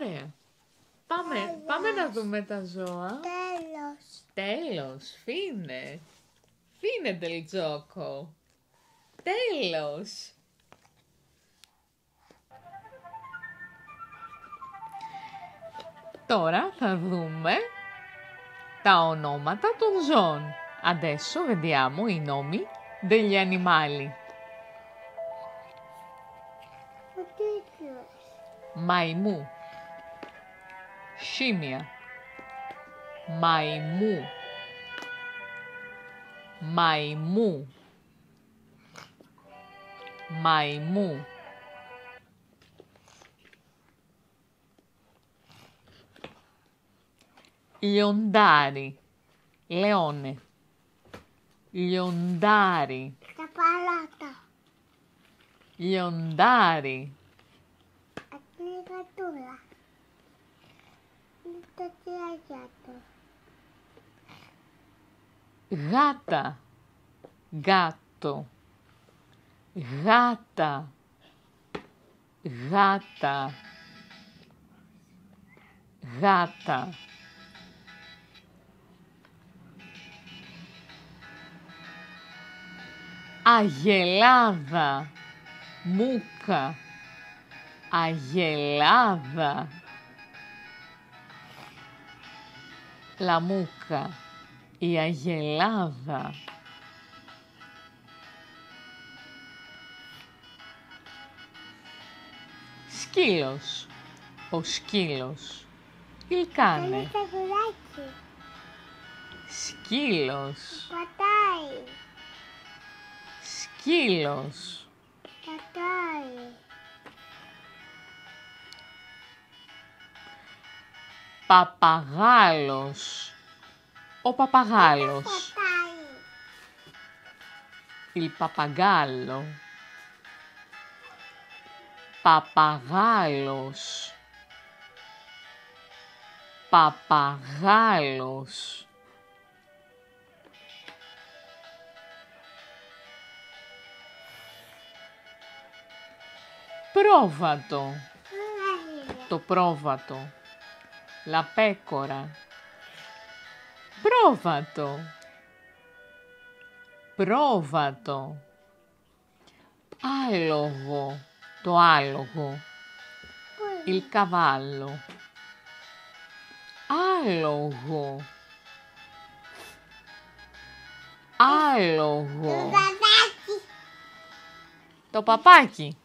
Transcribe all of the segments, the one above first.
Ωραία. Πάμε να δούμε τα ζώα. Τέλος. Φίνε. Φίνε τελτζόκο. Τέλος. Τώρα θα δούμε τα ονόματα των ζώων. Adesso vediamo i nomi degli animali. Μαϊμού. Scimmia. Μαϊμού. Μαϊμού. Μαϊμού. Liondari. Leone. Liondari. Τα παλάτα. Liondari. Αυτή είναι η γατούλα. Είναι το τυραγιάτο. Gata. Gatto. Gata. Gata. Gata. Αγελάδα. Μούκα. Αγελάδα. La mucca. Η αγελάδα. Σκύλος. Ο σκύλος. Il cane. Είναι το γουλάκι. Σκύλος. Πατάει. Σκύλος. Πατάει. Παπαγάλος. Ο παπαγάλος. Πατάει. Il pappagallo. Παπαγάλος. Παπαγάλος. Πρόβατο. Το πρόβατο. La pecora. Πρόβατο. Πρόβατο. Άλογο. Το άλογο. Il cavallo. Άλογο. Άλογο. Παπάκι. Το παπάκι.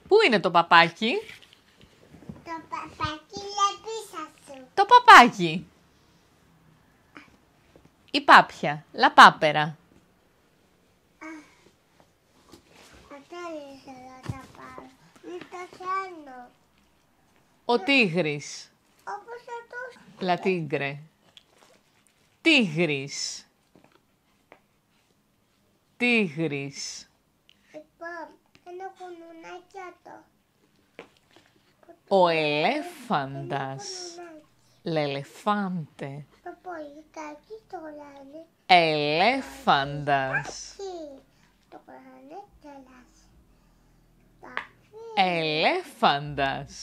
Πού είναι το παπάκι? Το παπάκι είναι πίσω σου. Το παπάκι. Η πάπια. La papera. Αυτό ήθελα να τα πάρω. Είναι το σάνο. Ο τίγρης. Όπως αυτός. La tigre. Τίγρης. Τίγρης. Λοιπόν, ένα κουνουνάκι αυτό. Ο ελέφαντας. L'elefante. Το πολυκάκι το λένε. Ελέφαντας. Το λένε τελάς. Ελέφαντας.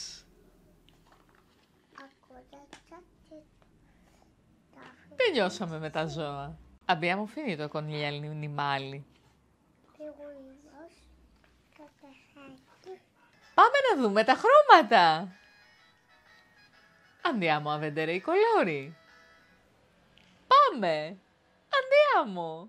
Τελειώσαμε με τα ζώα. Abbiamo finito con gli animali. Πάμε να δούμε τα χρώματα. Andiamo a vedere i colori. Πάμε. Andiamo.